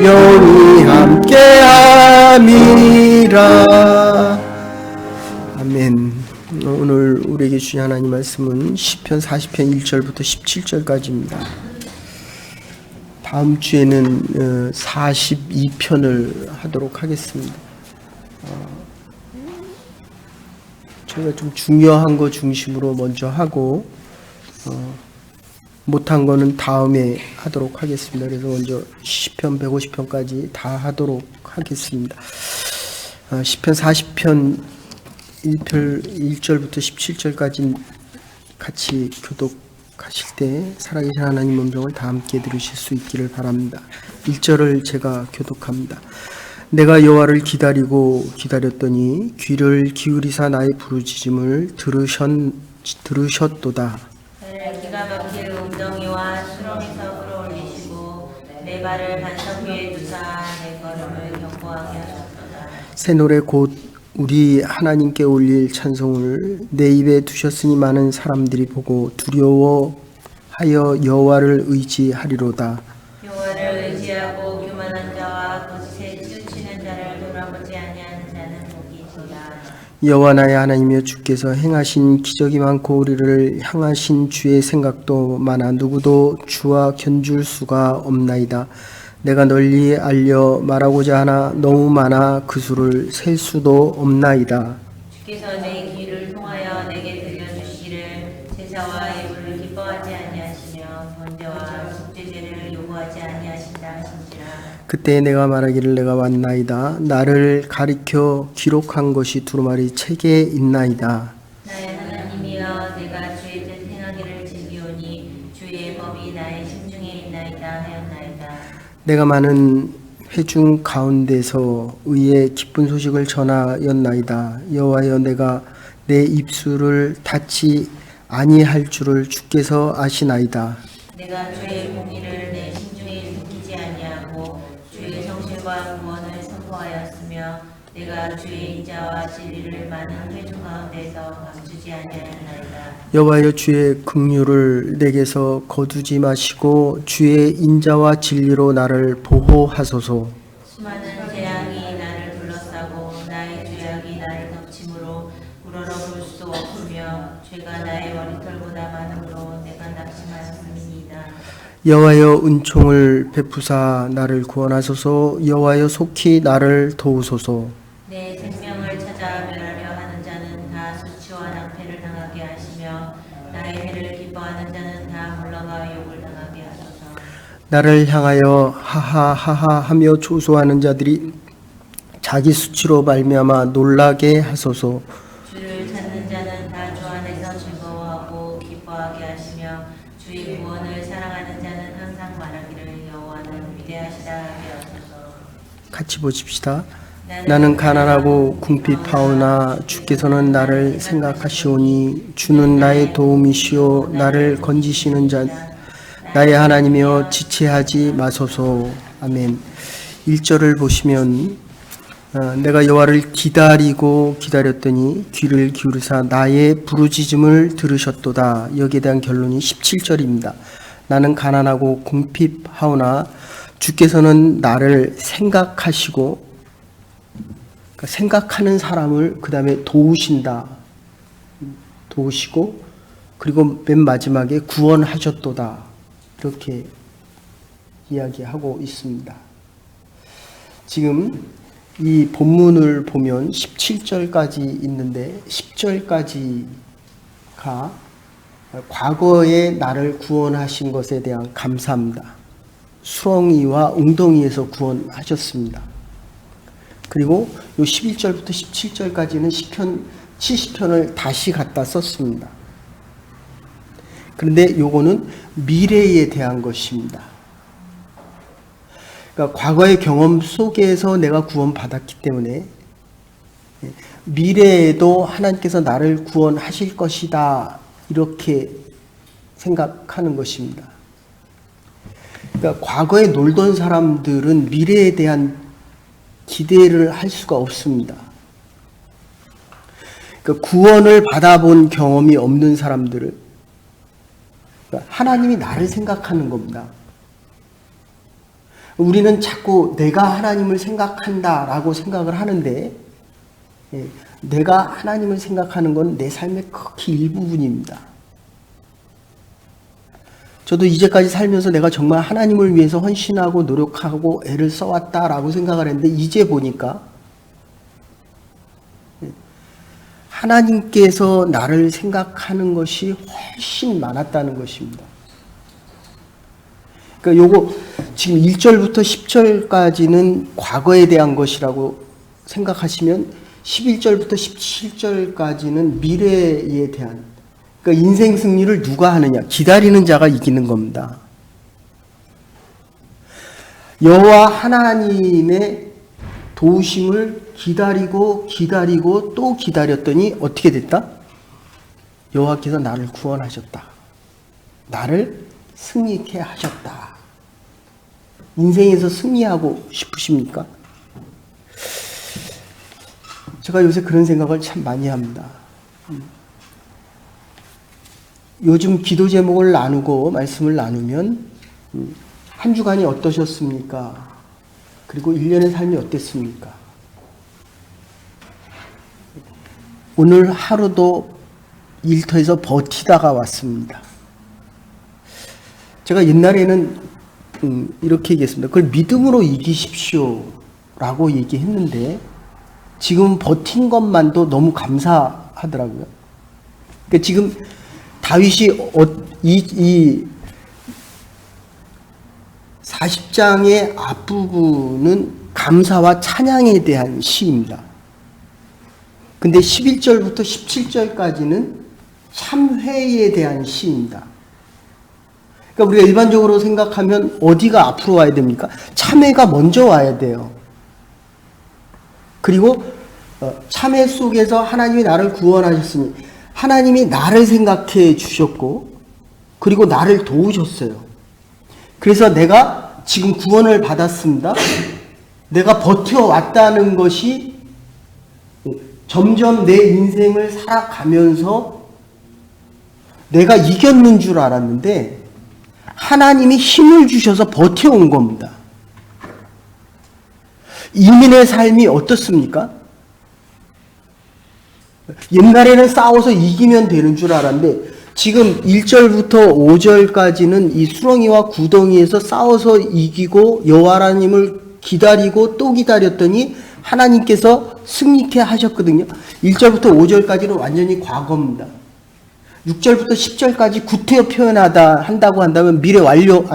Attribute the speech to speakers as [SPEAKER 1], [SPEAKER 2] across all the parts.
[SPEAKER 1] 영원히 함께함이라. 아멘. 오늘 우리에게 주신 하나님 말씀은 시편 40편 1절부터 17절까지입니다. 다음 주에는 42편을 하도록 하겠습니다. 저희가 좀 중요한 거 중심으로 먼저 하고 못한 거는 다음에 하도록 하겠습니다. 그래서 먼저 시편 150편까지 다 하도록 하겠습니다. 시편 40편 1절부터 17절까지 같이 교독하실 때 살아계신 하나님 음성을 다 함께 들으실 수 있기를 바랍니다. 1절을 제가 교독합니다. 내가 여호와를 기다리고 기다렸더니 귀를 기울이사 나의 부르짖음을 들으셨도다.
[SPEAKER 2] 기가 막힐 웅덩이와 수렁에서 끌어올리시고 내 발을 반석 위에 두사 내 걸음을 견고하게 하셨도다.
[SPEAKER 1] 새 노래 곧 우리 하나님께 올릴 찬송을 내 입에 두셨으니 많은 사람들이 보고 두려워하여 여호와를 의지하리로다.
[SPEAKER 2] 여호와를 의지하고 교만한 자와 거짓에 치우치는 자를 돌아보지 아니하는 자는 복이시다.
[SPEAKER 1] 여호와 나의 하나님이여 주께서 행하신 기적이 많고 우리를 향하신 주의 생각도 많아 누구도 주와 견줄 수가 없나이다. 내가 널리 알려 말하고자 하나 너무 많아 그 수를 셀 수도 없나이다.
[SPEAKER 2] 주께서 내 귀를 통하여 내게 들려주시기를 제사와 예물을 기뻐하지 아니하시며 번제와 속죄제를 요구하지 아니하신다 하신지라.
[SPEAKER 1] 그때 내가 말하기를 내가 왔나이다. 나를 가리켜 기록한 것이 두루마리 책에 있나이다.
[SPEAKER 2] 나의 하나님이여 내가 주의 뜻 행하기를 즐기오니 주의 법이 나의 심중에 있나이다 하였나이다.
[SPEAKER 1] 내가 많은 회중 가운데서 의의 기쁜 소식을 전하였나이다. 여호와여 내가 내 입술을 닫지 아니할 줄을 주께서 아시나이다.
[SPEAKER 2] 내가 주의 공의를 내 심중에 숨기지 아니하고 주의 성실과 구원을 선포하였으며 내가 주의 인자와 진리를 많은 회중 가운데서 감추지 아니하였나이다.
[SPEAKER 1] 여호와여 주의 긍휼을 내게서 거두지 마시고 주의 인자와 진리로 나를 보호하소서.
[SPEAKER 2] 수많은 재앙이 나를 둘러싸고 나의 죄악이 나를 덮침으로 우러러볼 수도 없으며 죄가 나의 머리털보다 많음으로 내가 낙심하였음이니이다.
[SPEAKER 1] 여호와여 은총을 베푸사 나를 구원하소서. 여호와여 속히 나를 도우소서.
[SPEAKER 2] 내 생명을 찾아 멸하려 하는 자는 다 수치와 낭패를 당하게 하시며 나의 해를 기뻐하는 자는 다 물러가 욕을 당하게 하소서.
[SPEAKER 1] 나를 향하여 하하하하 하며 조소하는 자들이 자기 수치로 말미암아 놀라게 하소서.
[SPEAKER 2] 주를 찾는 자는 다 주 안에서 즐거워하고 기뻐하게 하시며 주의 구원을 사랑하는 자는 항상 말하기를 여호와는 위대하시다 하게 하소서.
[SPEAKER 1] 같이 보십시다. 나는 가난하고 궁핍하오나 주께서는 나를 생각하시오니 주는 나의 도움이시오 나를 건지시는 자 나의 하나님이여 지체하지 마소서. 아멘. 1절을 보시면 내가 여호와를 기다리고 기다렸더니 귀를 기울이사 나의 부르짖음을 들으셨도다. 여기에 대한 결론이 17절입니다. 나는 가난하고 궁핍하오나 주께서는 나를 생각하시고 생각하는 사람을 그 다음에 도우시고 그리고 맨 마지막에 구원하셨도다 이렇게 이야기하고 있습니다. 지금 이 본문을 보면 17절까지 있는데 10절까지가 과거에 나를 구원하신 것에 대한 감사입니다. 수렁이와 웅덩이에서 구원하셨습니다. 그리고 요 11절부터 17절까지는 시편 70편을 다시 갖다 썼습니다. 그런데 요거는 미래에 대한 것입니다. 그러니까 과거의 경험 속에서 내가 구원받았기 때문에 미래에도 하나님께서 나를 구원하실 것이다 이렇게 생각하는 것입니다. 그러니까 과거에 놀던 사람들은 미래에 대한 기대를 할 수가 없습니다. 그러니까 구원을 받아본 경험이 없는 사람들은 그러니까 하나님이 나를 생각하는 겁니다. 우리는 자꾸 내가 하나님을 생각한다라고 생각을 하는데, 내가 하나님을 생각하는 건 내 삶의 극히 일부분입니다. 저도 이제까지 살면서 내가 정말 하나님을 위해서 헌신하고 노력하고 애를 써왔다라고 생각을 했는데, 이제 보니까 하나님께서 나를 생각하는 것이 훨씬 많았다는 것입니다. 그러니까 요거 지금 1절부터 10절까지는 과거에 대한 것이라고 생각하시면 11절부터 17절까지는 미래에 대한, 그러니까 인생 승리를 누가 하느냐? 기다리는 자가 이기는 겁니다. 여호와 하나님의 도우심을 기다리고 또 기다렸더니 어떻게 됐다? 여호와께서 나를 구원하셨다. 나를 승리케 하셨다. 인생에서 승리하고 싶으십니까? 제가 요새 그런 생각을 참 많이 합니다. 요즘 기도 제목을 나누고 말씀을 나누면 한 주간이 어떠셨습니까? 그리고 1년의 삶이 어땠습니까? 오늘 하루도 일터에서 버티다가 왔습니다. 제가 옛날에는 이렇게 얘기했습니다. 그걸 믿음으로 이기십시오 라고 얘기했는데, 지금 버틴 것만도 너무 감사하더라고요. 그러니까 지금 다윗이 이 40장의 앞부분은 감사와 찬양에 대한 시입니다. 근데 11절부터 17절까지는 참회에 대한 시입니다. 그러니까 우리가 일반적으로 생각하면 어디가 앞으로 와야 됩니까? 참회가 먼저 와야 돼요. 그리고 참회 속에서 하나님이 나를 구원하셨으니 하나님이 나를 생각해 주셨고, 그리고 나를 도우셨어요. 그래서 내가 지금 구원을 받았습니다. 내가 버텨왔다는 것이 점점 내 인생을 살아가면서 내가 이겼는 줄 알았는데, 하나님이 힘을 주셔서 버텨온 겁니다. 이민의 삶이 어떻습니까? 옛날에는 싸워서 이기면 되는 줄 알았는데, 지금 1절부터 5절까지는 이 수렁이와 구덩이에서 싸워서 이기고 여호와 하나님을 기다리고 또 기다렸더니 하나님께서 승리케 하셨거든요. 1절부터 5절까지는 완전히 과거입니다. 6절부터 10절까지 구태여 한다고 한다면 미래 완료형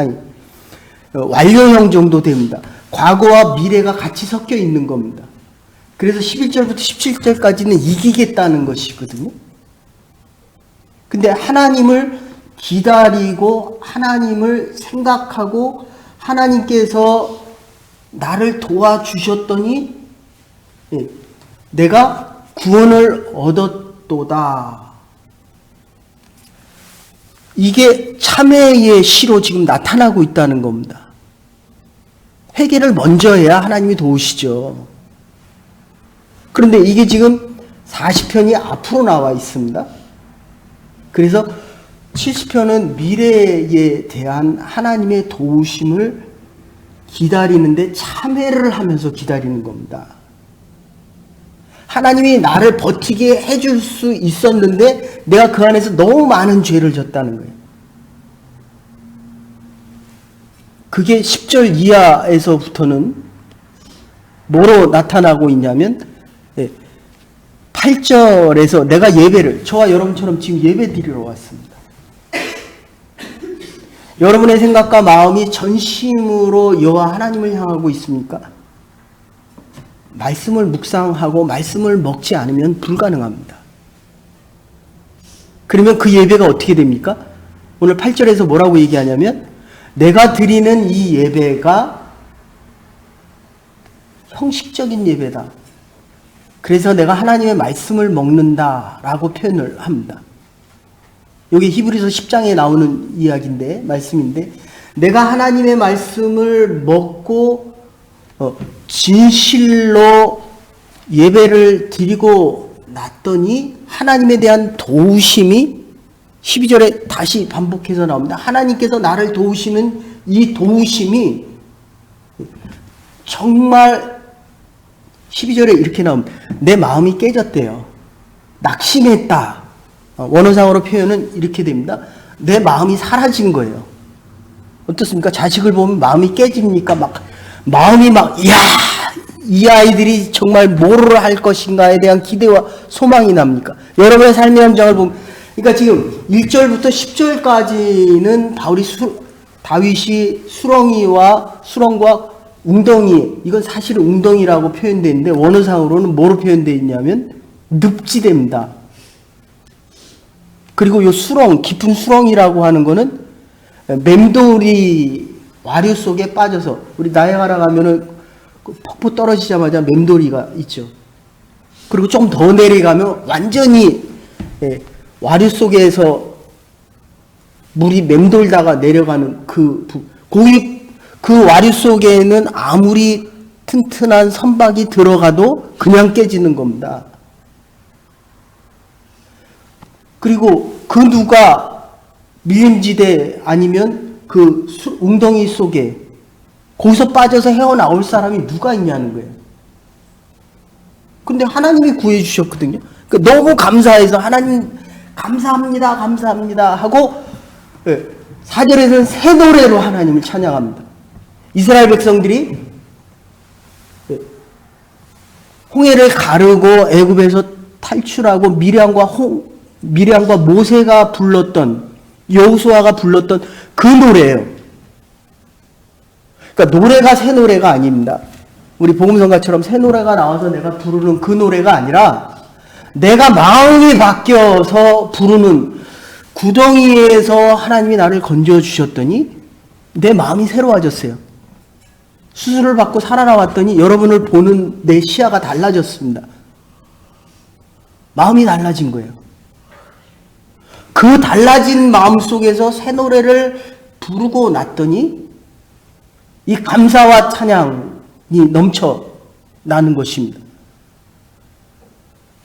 [SPEAKER 1] 정도 됩니다. 과거와 미래가 같이 섞여 있는 겁니다. 그래서 11절부터 17절까지는 이기겠다는 것이거든요. 근데 하나님을 기다리고 하나님을 생각하고 하나님께서 나를 도와주셨더니 내가 구원을 얻었도다. 이게 참회의 시로 지금 나타나고 있다는 겁니다. 회개를 먼저 해야 하나님이 도우시죠. 그런데 이게 지금 40편이 앞으로 나와 있습니다. 그래서 70편은 미래에 대한 하나님의 도우심을 기다리는데 참회를 하면서 기다리는 겁니다. 하나님이 나를 버티게 해줄 수 있었는데 내가 그 안에서 너무 많은 죄를 졌다는 거예요. 그게 10절 이하에서부터는 뭐로 나타나고 있냐면 8절에서 내가 예배를, 저와 여러분처럼 지금 예배 드리러 왔습니다. 여러분의 생각과 마음이 전심으로 여호와 하나님을 향하고 있습니까? 말씀을 묵상하고 말씀을 먹지 않으면 불가능합니다. 그러면 그 예배가 어떻게 됩니까? 오늘 8절에서 뭐라고 얘기하냐면 내가 드리는 이 예배가 형식적인 예배다. 그래서 내가 하나님의 말씀을 먹는다라고 표현을 합니다. 여기 히브리서 10장에 나오는 이야기인데, 말씀인데, 내가 하나님의 말씀을 먹고 진실로 예배를 드리고 났더니 하나님에 대한 도우심이 12절에 다시 반복해서 나옵니다. 하나님께서 나를 도우시는 이 도우심이 정말 12절에 이렇게 나옵니다. 내 마음이 깨졌대요. 낙심했다. 원어상으로 표현은 이렇게 됩니다. 내 마음이 사라진 거예요. 어떻습니까? 자식을 보면 마음이 깨집니까? 마음이 이야, 이 아이들이 정말 뭐를 할 것인가에 대한 기대와 소망이 납니까? 여러분의 삶의 현장을 보면, 그러니까 지금 1절부터 10절까지는 다윗이 수렁과 웅덩이, 이건 사실은 웅덩이라고 표현되어 있는데, 원어상으로는 뭐로 표현되어 있냐면, 늪지대입니다. 그리고 요 깊은 수렁이라고 하는 거는 맴돌이 와류 속에 빠져서, 우리 나야가라 가면은 폭포 떨어지자마자 맴돌이가 있죠. 그리고 좀 더 내려가면 완전히 와류 속에서 물이 맴돌다가 내려가는 그 와류 속에는 아무리 튼튼한 선박이 들어가도 그냥 깨지는 겁니다. 그리고 그 누가 밀림지대 아니면 그 웅덩이 속에 거기서 빠져서 헤어나올 사람이 누가 있냐는 거예요. 근데 하나님이 구해주셨거든요. 그러니까 너무 감사해서 하나님 감사합니다 하고 4절에서는 새 노래로 하나님을 찬양합니다. 이스라엘 백성들이 홍해를 가르고 애굽에서 탈출하고 미량과 모세가 불렀던, 여호수아가 불렀던 그 노래예요. 그러니까 노래가 새 노래가 아닙니다. 우리 복음성가처럼 새 노래가 나와서 내가 부르는 그 노래가 아니라 내가 마음이 바뀌어서 부르는, 구덩이에서 하나님이 나를 건져주셨더니 내 마음이 새로워졌어요. 수술을 받고 살아나왔더니 여러분을 보는 내 시야가 달라졌습니다. 마음이 달라진 거예요. 그 달라진 마음 속에서 새 노래를 부르고 났더니 이 감사와 찬양이 넘쳐 나는 것입니다.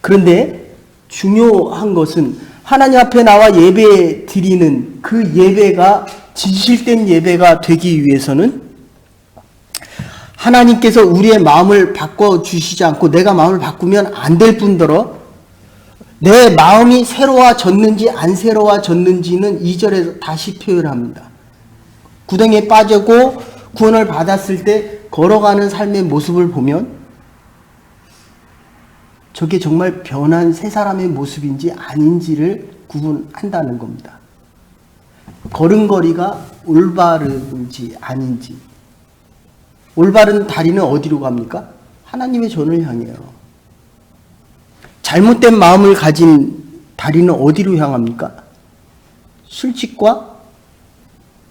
[SPEAKER 1] 그런데 중요한 것은 하나님 앞에 나와 예배 드리는 그 예배가 진실된 예배가 되기 위해서는 하나님께서 우리의 마음을 바꿔주시지 않고 내가 마음을 바꾸면 안 될 뿐더러 내 마음이 새로워졌는지 안 새로워졌는지는 2절에서 다시 표현합니다. 구덩이에 빠지고 구원을 받았을 때 걸어가는 삶의 모습을 보면 저게 정말 변한 새 사람의 모습인지 아닌지를 구분한다는 겁니다. 걸음걸이가 올바른지 아닌지. 올바른 다리는 어디로 갑니까? 하나님의 전을 향해요. 잘못된 마음을 가진 다리는 어디로 향합니까? 술집과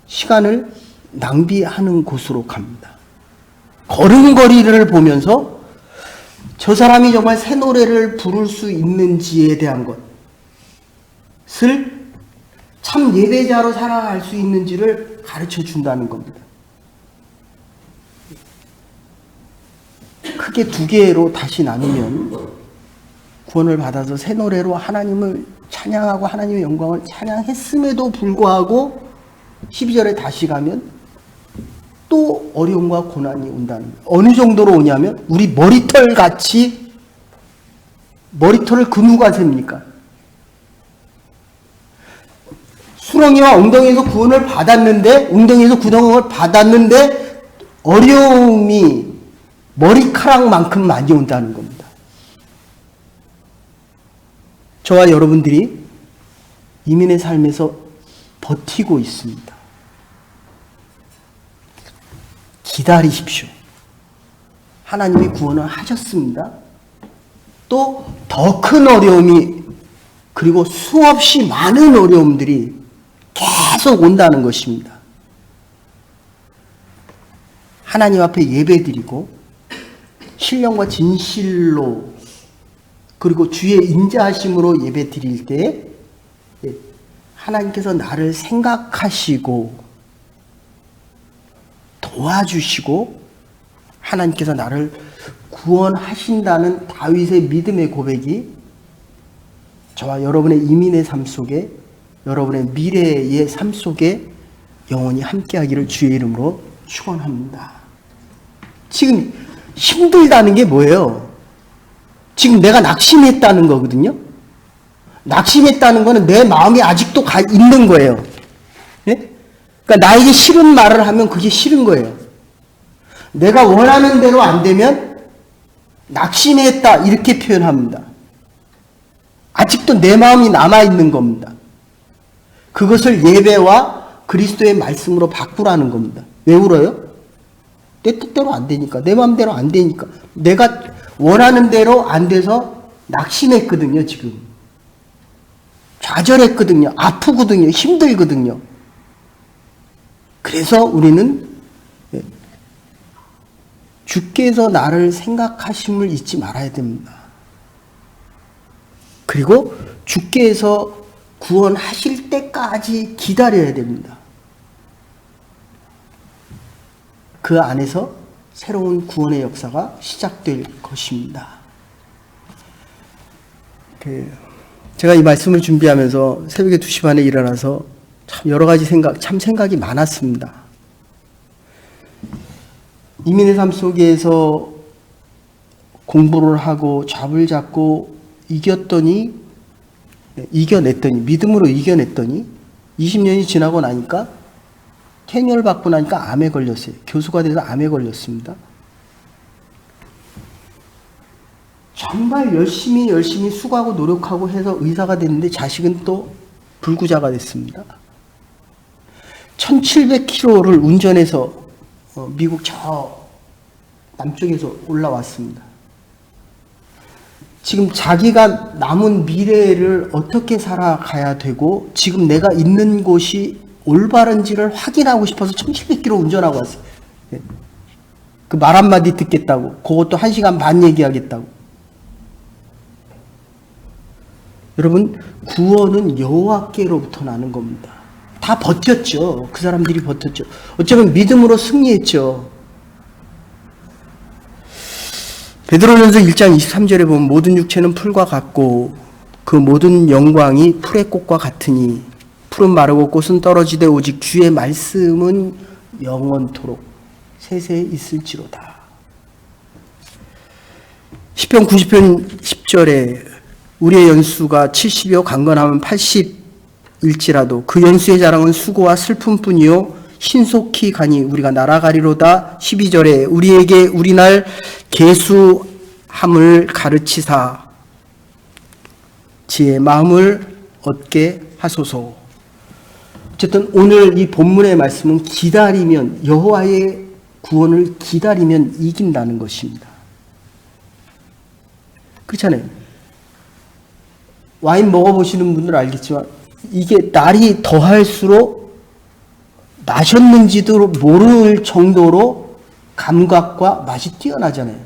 [SPEAKER 1] 시간을 낭비하는 곳으로 갑니다. 걸음걸이를 보면서 저 사람이 정말 새 노래를 부를 수 있는지에 대한 것을 참 예배자로 살아갈 수 있는지를 가르쳐 준다는 겁니다. 크게 두 개로 다시 나누면 구원을 받아서 새 노래로 하나님을 찬양하고 하나님의 영광을 찬양했음에도 불구하고 12절에 다시 가면 또 어려움과 고난이 온다는 거예요. 어느 정도로 오냐면 우리 머리털을 그 누가 셉니까? 수렁이와 엉덩이에서 구원을 받았는데 어려움이 머리카락만큼 많이 온다는 겁니다. 저와 여러분들이 이민의 삶에서 버티고 있습니다. 기다리십시오. 하나님이 구원을 하셨습니다. 또 더 큰 어려움이, 그리고 수없이 많은 어려움들이 계속 온다는 것입니다. 하나님 앞에 예배드리고 신령과 진실로 그리고 주의 인자하심으로 예배드릴 때 하나님께서 나를 생각하시고 도와주시고 하나님께서 나를 구원하신다는 다윗의 믿음의 고백이 저와 여러분의 이민의 삶 속에, 여러분의 미래의 삶 속에 영원히 함께하기를 주의 이름으로 축원합니다. 지금 힘들다는 게 뭐예요? 지금 내가 낙심했다는 거거든요. 낙심했다는 거는 내 마음이 아직도 있는 거예요. 예? 그러니까 나에게 싫은 말을 하면 그게 싫은 거예요. 내가 원하는 대로 안 되면 낙심했다 이렇게 표현합니다. 아직도 내 마음이 남아있는 겁니다. 그것을 예배와 그리스도의 말씀으로 바꾸라는 겁니다. 왜 울어요? 내 뜻대로 안 되니까, 내 마음대로 안 되니까, 내가 원하는 대로 안 돼서 낙심했거든요. 지금 좌절했거든요. 아프거든요. 힘들거든요. 그래서 우리는 주께서 나를 생각하심을 잊지 말아야 됩니다. 그리고 주께서 구원하실 때까지 기다려야 됩니다. 그 안에서 새로운 구원의 역사가 시작될 것입니다. 제가 이 말씀을 준비하면서 새벽에 2시 반에 일어나서 참 여러 가지 생각이 많았습니다. 이민의 삶 속에서 공부를 하고 잡을 잡고 이겨냈더니 믿음으로 이겨냈더니 20년이 지나고 나니까 캐니얼 받고 나니까 암에 걸렸어요. 교수가 돼서 암에 걸렸습니다. 정말 열심히 수고하고 노력하고 해서 의사가 됐는데 자식은 또 불구자가 됐습니다. 1700km를 운전해서 미국 저 남쪽에서 올라왔습니다. 지금 자기가 남은 미래를 어떻게 살아가야 되고 지금 내가 있는 곳이 올바른지를 확인하고 싶어서 1700km 운전하고 왔어요. 그 말 한마디 듣겠다고. 그것도 1시간 반 얘기하겠다고. 여러분, 구원은 여호와께로부터 나는 겁니다. 다 버텼죠. 그 사람들이 버텼죠. 어쩌면 믿음으로 승리했죠. 베드로전서 1장 23절에 보면 모든 육체는 풀과 같고 그 모든 영광이 풀의 꽃과 같으니 풀은 마르고 꽃은 떨어지되 오직 주의 말씀은 영원토록 세세에 있을지로다. 시편 90편 10절에 우리의 연수가 70이요 강건하면 80일지라도 그 연수의 자랑은 수고와 슬픔뿐이요 신속히 가니 우리가 날아가리로다. 12절에 우리에게 우리날 계수함을 가르치사 지혜 마음을 얻게 하소서. 어쨌든 오늘 이 본문의 말씀은 기다리면 여호와의 구원을 기다리면 이긴다는 것입니다. 그렇잖아요. 와인 먹어보시는 분들은 알겠지만 이게 날이 더할수록 마셨는지도 모를 정도로 감각과 맛이 뛰어나잖아요.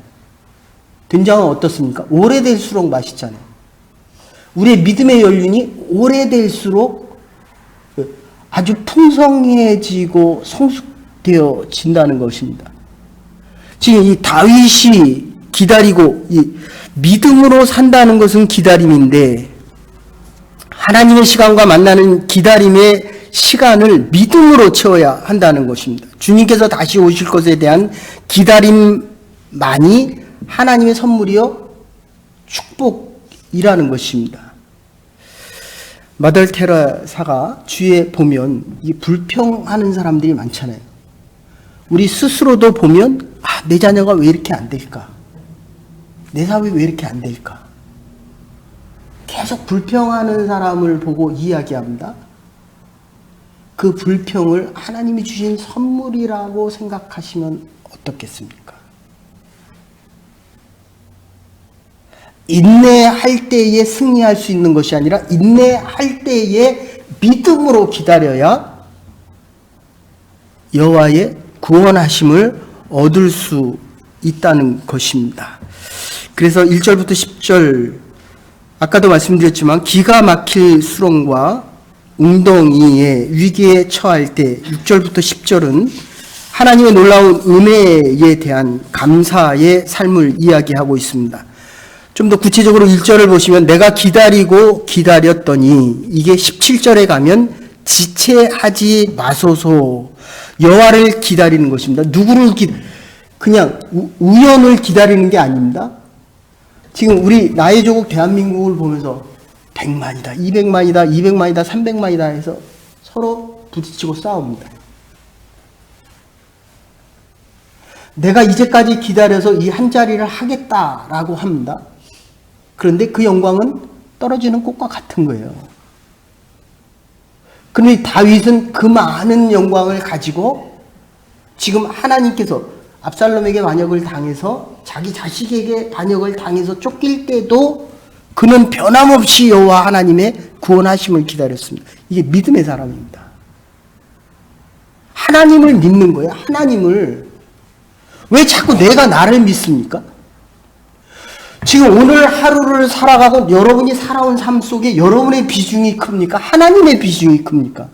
[SPEAKER 1] 된장은 어떻습니까? 오래될수록 맛있잖아요. 우리의 믿음의 연륜이 오래될수록 아주 풍성해지고 성숙되어진다는 것입니다. 지금 이 다윗이 기다리고 이 믿음으로 산다는 것은 기다림인데 하나님의 시간과 만나는 기다림의 시간을 믿음으로 채워야 한다는 것입니다. 주님께서 다시 오실 것에 대한 기다림만이 하나님의 선물이요 축복이라는 것입니다. 마들 테레사가 주위에 보면 이 불평하는 사람들이 많잖아요. 우리 스스로도 보면 내 자녀가 왜 이렇게 안 될까? 내 사업이 왜 이렇게 안 될까? 계속 불평하는 사람을 보고 이야기합니다. 그 불평을 하나님이 주신 선물이라고 생각하시면 어떻겠습니까? 인내할 때에 승리할 수 있는 것이 아니라 인내할 때에 믿음으로 기다려야 여호와의 구원하심을 얻을 수 있다는 것입니다. 그래서 1절부터 10절 아까도 말씀드렸지만 기가 막힐 수렁과 웅덩이의 위기에 처할 때 6절부터 10절은 하나님의 놀라운 은혜에 대한 감사의 삶을 이야기하고 있습니다. 좀 더 구체적으로 1절을 보시면 내가 기다리고 기다렸더니 이게 17절에 가면 지체하지 마소서 여호와를 기다리는 것입니다. 누구를 그냥 우연을 기다리는 게 아닙니다. 지금 우리 나의 조국 대한민국을 보면서 100만이다, 200만이다, 200만이다, 300만이다 해서 서로 부딪히고 싸웁니다. 내가 이제까지 기다려서 이 한 자리를 하겠다라고 합니다. 그런데 그 영광은 떨어지는 꽃과 같은 거예요. 그런데 다윗은 그 많은 영광을 가지고 지금 하나님께서 압살롬에게 반역을 당해서 자기 자식에게 반역을 당해서 쫓길 때도 그는 변함없이 여호와 하나님의 구원하심을 기다렸습니다. 이게 믿음의 사람입니다. 하나님을 믿는 거예요. 하나님을. 왜 자꾸 내가 나를 믿습니까? 지금 오늘 하루를 살아가고 여러분이 살아온 삶 속에 여러분의 비중이 큽니까? 하나님의 비중이 큽니까?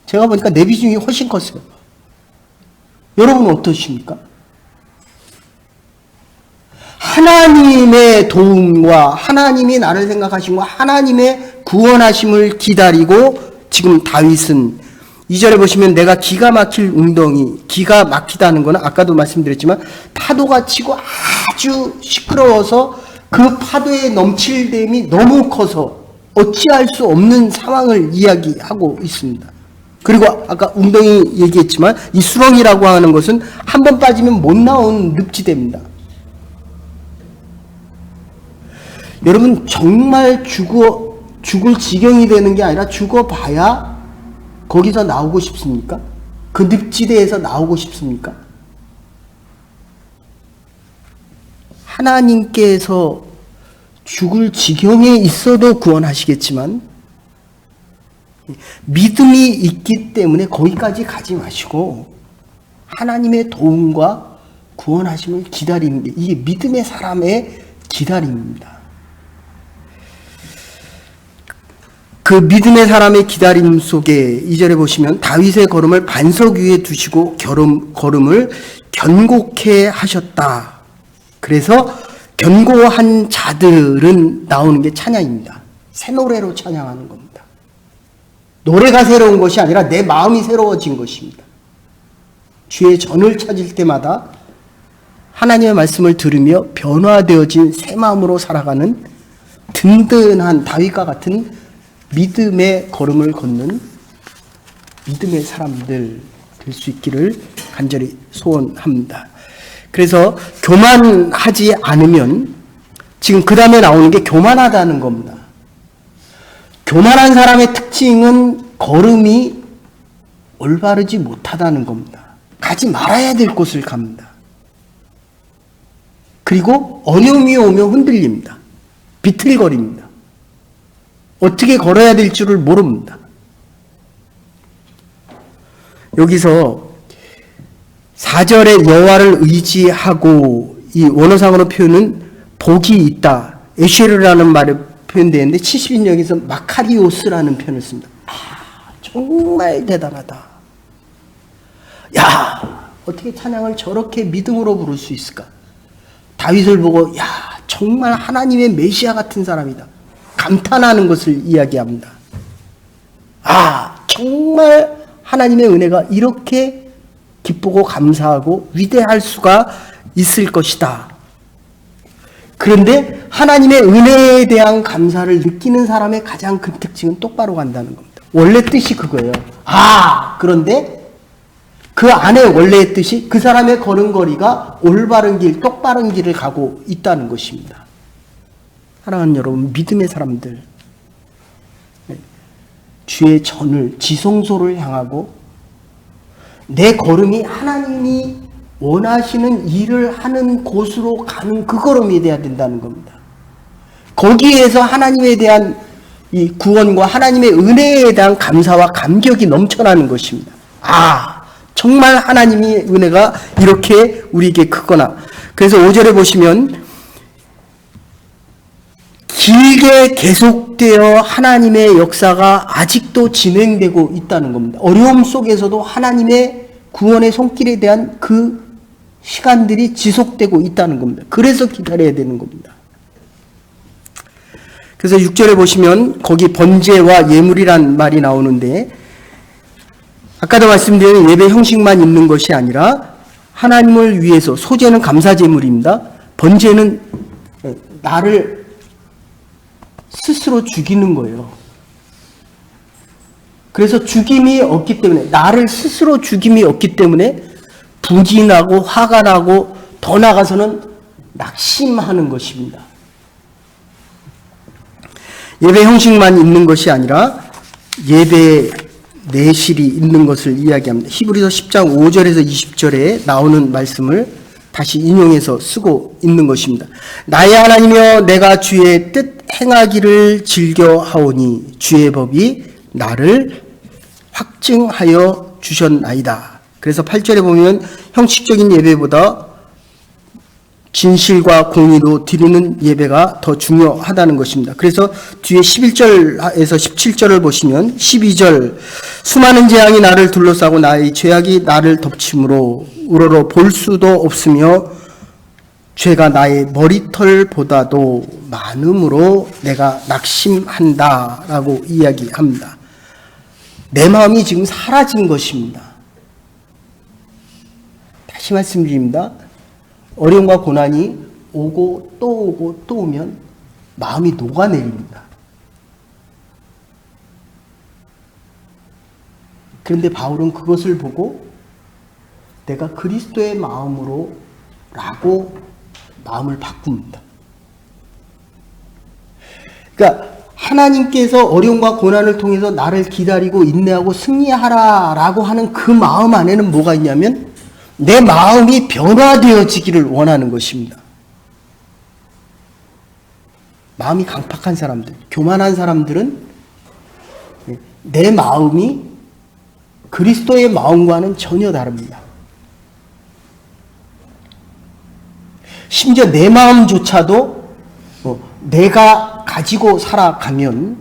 [SPEAKER 1] 제가 보니까 내 비중이 훨씬 컸어요. 여러분은 어떠십니까? 하나님의 도움과 하나님이 나를 생각하시고 하나님의 구원하심을 기다리고 지금 다윗은 2절에 보시면 내가 기가 막힐 웅덩이, 기가 막히다는 것은 아까도 말씀드렸지만 파도가 치고 아주 시끄러워서 그 파도의 넘칠됨이 너무 커서 어찌할 수 없는 상황을 이야기하고 있습니다. 그리고 아까 웅덩이 얘기했지만 이 수렁이라고 하는 것은 한 번 빠지면 못 나오는 늪지대입니다. 여러분 정말 죽을 지경이 되는 게 아니라 죽어봐야 거기서 나오고 싶습니까? 그 늪지대에서 나오고 싶습니까? 하나님께서 죽을 지경에 있어도 구원하시겠지만 믿음이 있기 때문에 거기까지 가지 마시고 하나님의 도움과 구원하심을 기다리는 게 이게 믿음의 사람의 기다림입니다. 그 믿음의 사람의 기다림 속에 2절에 보시면 다윗의 걸음을 반석 위에 두시고 걸음을 견고케 하셨다. 그래서 견고한 자들은 나오는 게 찬양입니다. 새 노래로 찬양하는 겁니다. 노래가 새로운 것이 아니라 내 마음이 새로워진 것입니다. 주의 전을 찾을 때마다 하나님의 말씀을 들으며 변화되어진 새 마음으로 살아가는 든든한 다윗과 같은 믿음의 걸음을 걷는 믿음의 사람들 될 수 있기를 간절히 소원합니다. 그래서 교만하지 않으면 지금 그 다음에 나오는 게 교만하다는 겁니다. 교만한 사람의 특징은 걸음이 올바르지 못하다는 겁니다. 가지 말아야 될 곳을 갑니다. 그리고 어려움이 오면 흔들립니다. 비틀거립니다. 어떻게 걸어야 될 줄을 모릅니다. 여기서 4절에 여호와를 의지하고 이 원어상으로 표현은 복이 있다. 에쉐르라는 말이 표현되는데 70인역에서 마카리오스라는 표현을 씁니다. 정말 대단하다. 야, 어떻게 찬양을 저렇게 믿음으로 부를 수 있을까? 다윗을 보고 야, 정말 하나님의 메시아 같은 사람이다. 감탄하는 것을 이야기합니다. 정말 하나님의 은혜가 이렇게 기쁘고 감사하고 위대할 수가 있을 것이다. 그런데 하나님의 은혜에 대한 감사를 느끼는 사람의 가장 큰 특징은 똑바로 간다는 겁니다. 원래 뜻이 그거예요. 그런데 그 안에 원래의 뜻이 그 사람의 걸음걸이가 올바른 길, 똑바른 길을 가고 있다는 것입니다. 사랑하는 여러분, 믿음의 사람들, 주의 전을, 지성소를 향하고 내 걸음이 하나님이 원하시는 일을 하는 곳으로 가는 그 걸음이 돼야 된다는 겁니다. 거기에서 하나님에 대한 이 구원과 하나님의 은혜에 대한 감사와 감격이 넘쳐나는 것입니다. 정말 하나님의 은혜가 이렇게 우리에게 크구나. 그래서 5절에 보시면 길게 계속되어 하나님의 역사가 아직도 진행되고 있다는 겁니다. 어려움 속에서도 하나님의 구원의 손길에 대한 그 시간들이 지속되고 있다는 겁니다. 그래서 기다려야 되는 겁니다. 그래서 6절에 보시면 거기 번제와 예물이란 말이 나오는데 아까도 말씀드린 예배 형식만 있는 것이 아니라 하나님을 위해서 소제는 감사제물입니다. 번제는 나를 스스로 죽이는 거예요. 그래서 죽임이 없기 때문에, 나를 스스로 죽임이 없기 때문에 분이 나고 화가 나고 더 나아가서는 낙심하는 것입니다. 예배 형식만 있는 것이 아니라 예배 내실이 있는 것을 이야기합니다. 히브리서 10장 5절에서 20절에 나오는 말씀을 다시 인용해서 쓰고 있는 것입니다. 나의 하나님이여 내가 주의 뜻 행하기를 즐겨하오니 주의 법이 나를 확증하여 주셨나이다. 그래서 8절에 보면 형식적인 예배보다 진실과 공의로 드리는 예배가 더 중요하다는 것입니다. 그래서 뒤에 11절에서 17절을 보시면 12절 수많은 재앙이 나를 둘러싸고 나의 죄악이 나를 덮침으로 우러러 볼 수도 없으며 죄가 나의 머리털보다도 많음으로 내가 낙심한다 라고 이야기합니다. 내 마음이 지금 사라진 것입니다. 다시 말씀드립니다. 어려움과 고난이 오고 또 오고 또 오면 마음이 녹아내립니다. 그런데 바울은 그것을 보고 내가 그리스도의 마음으로 라고 마음을 바꿉니다. 그러니까 하나님께서 어려움과 고난을 통해서 나를 기다리고 인내하고 승리하라 라고 하는 그 마음 안에는 뭐가 있냐면 내 마음이 변화되어지기를 원하는 것입니다. 마음이 강팍한 사람들, 교만한 사람들은 내 마음이 그리스도의 마음과는 전혀 다릅니다. 심지어 내 마음조차도 내가 가지고 살아가면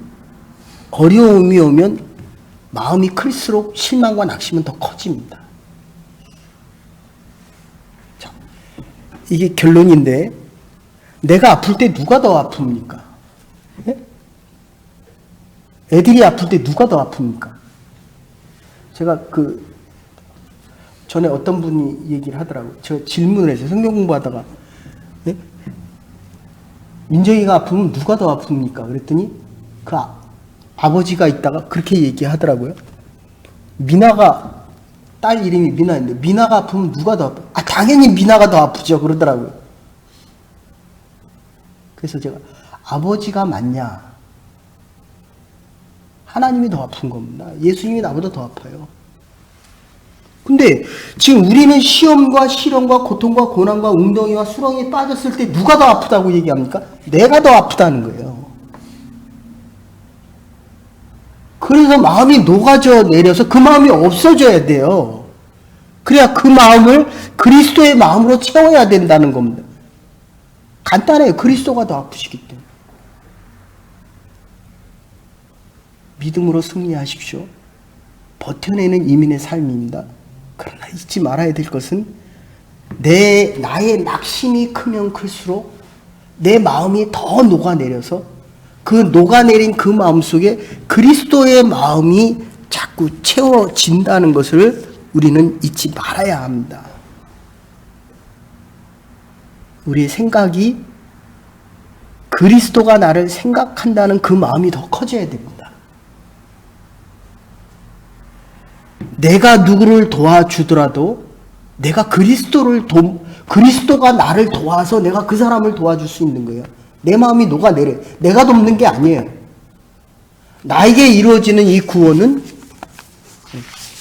[SPEAKER 1] 어려움이 오면 마음이 클수록 실망과 낙심은 더 커집니다. 자, 이게 결론인데 내가 아플 때 누가 더 아픕니까? 예? 애들이 아플 때 누가 더 아픕니까? 제가 전에 어떤 분이 얘기를 하더라고요. 제가 질문을 했어요. 성경 공부하다가 예? 민정이가 아프면 누가 더 아픕니까? 그랬더니 그 아버지가 있다가 그렇게 얘기하더라고요. 미나가 딸 이름이 미나인데 미나가 아프면 누가 더 아파? 당연히 미나가 더 아프죠. 그러더라고요. 그래서 제가 아버지가 맞냐? 하나님이 더 아픈 겁니다. 예수님이 나보다 더 아파요. 근데 지금 우리는 시험과 시련과 고통과 고난과 웅덩이와 수렁에 빠졌을 때 누가 더 아프다고 얘기합니까? 내가 더 아프다는 거예요. 그래서 마음이 녹아져 내려서 그 마음이 없어져야 돼요. 그래야 그 마음을 그리스도의 마음으로 채워야 된다는 겁니다. 간단해요. 그리스도가 더 아프시기 때문에. 믿음으로 승리하십시오. 버텨내는 이민의 삶입니다. 그러나 잊지 말아야 될 것은 나의 낙심이 크면 클수록 내 마음이 더 녹아내려서 그 녹아내린 그 마음 속에 그리스도의 마음이 자꾸 채워진다는 것을 우리는 잊지 말아야 합니다. 우리의 생각이 그리스도가 나를 생각한다는 그 마음이 더 커져야 됩니다. 내가 누구를 도와주더라도 내가 그리스도가 나를 도와서 내가 그 사람을 도와줄 수 있는 거예요. 내 마음이 녹아내려요. 내가 돕는 게 아니에요. 나에게 이루어지는 이 구원은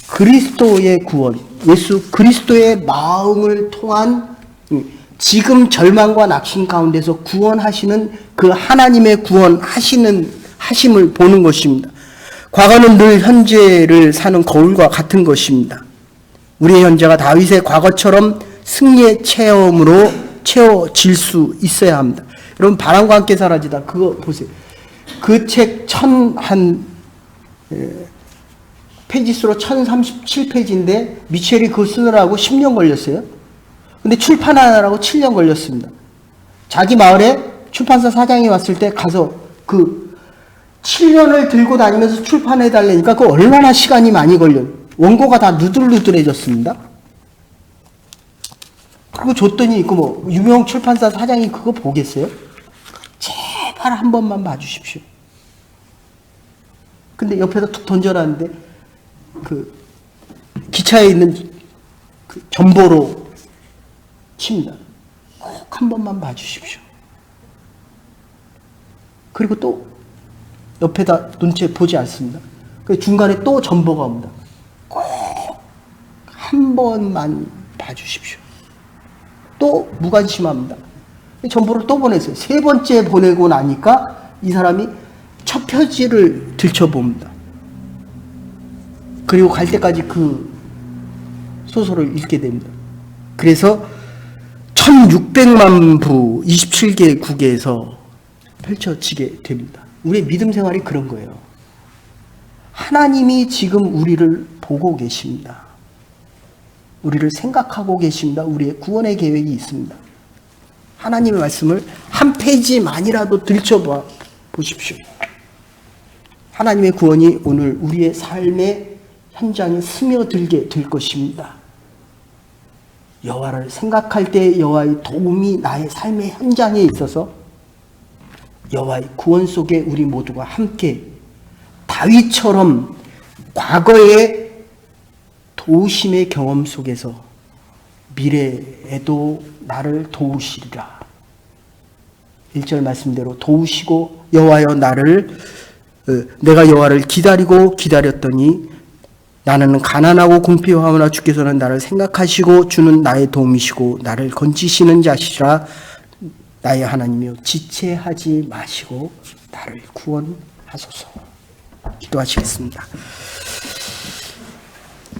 [SPEAKER 1] 그리스도의 구원, 예수 그리스도의 마음을 통한 지금 절망과 낙심 가운데서 구원하시는 그 하나님의 하심을 보는 것입니다. 과거는 늘 현재를 사는 거울과 같은 것입니다. 우리의 현재가 다윗의 과거처럼 승리의 체험으로 채워질 수 있어야 합니다. 여러분, 바람과 함께 사라지다 그거 보세요. 그 책 페이지수로 1037페이지인데 미첼이 그거 쓰느라고 10년 걸렸어요. 근데 출판하느라고 7년 걸렸습니다. 자기 마을에 출판사 사장이 왔을 때 가서 7년을 들고 다니면서 출판해달라니까 그 얼마나 시간이 많이 걸려요. 원고가 다 누들누들해졌습니다. 그거 줬더니 그 뭐 유명 출판사 사장이 그거 보겠어요? 제발 한 번만 봐주십시오. 근데 옆에다 툭 던져놨는데 그 기차에 있는 그 전보로 칩니다. 꼭 한 번만 봐주십시오. 그리고 또 옆에다 눈치 보지 않습니다. 그 중간에 또 전보가 옵니다. 꼭 한 번만 봐주십시오. 또 무관심합니다. 전보를 또 보냈어요. 세 번째 보내고 나니까 이 사람이 첫 표지를 들춰봅니다. 그리고 갈 때까지 그 소설을 읽게 됩니다. 그래서 1600만 부 27개 국에서 펼쳐지게 됩니다. 우리의 믿음 생활이 그런 거예요. 하나님이 지금 우리를 보고 계십니다. 우리를 생각하고 계십니다. 우리의 구원의 계획이 있습니다. 하나님의 말씀을 한 페이지만이라도 들춰봐 보십시오. 하나님의 구원이 오늘 우리의 삶의 현장에 스며들게 될 것입니다. 여호와를 생각할 때 여호와의 도움이 나의 삶의 현장에 있어서 여호와의 구원 속에 우리 모두가 함께 다윗처럼 과거의 도우심의 경험 속에서 미래에도 나를 도우시리라. 1절 말씀대로 도우시고 여호와여 내가 여호와를 기다렸더니 나는 가난하고 궁핍하오나 주께서는 나를 생각하시고 주는 나의 도움이시고 나를 건지시는 자시라. 나의 하나님이여 지체하지 마시고 나를 구원하소서. 기도하시겠습니다.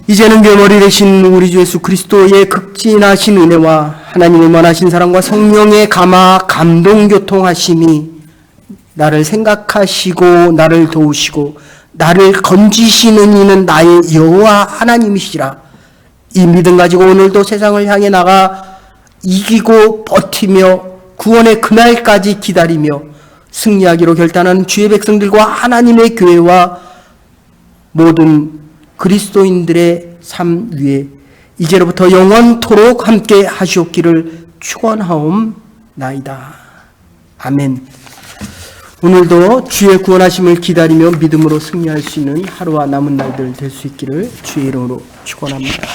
[SPEAKER 1] 이제는 교머리 되신 우리 주 예수 그리스도의 극진하신 은혜와 하나님의 원하신 사랑과 성령의 감화 감동 교통하심이 나를 생각하시고 나를 도우시고 나를 건지시는 이는 나의 여호와 하나님이시라. 이 믿음 가지고 오늘도 세상을 향해 나가 이기고 버티며 구원의 그날까지 기다리며 승리하기로 결단한 주의 백성들과 하나님의 교회와 모든 그리스도인들의 삶 위에 이제로부터 영원토록 함께 하시옵기를 축원하옵나이다. 아멘. 오늘도 주의 구원하심을 기다리며 믿음으로 승리할 수 있는 하루와 남은 날들 될 수 있기를 주의 이름으로 축원합니다.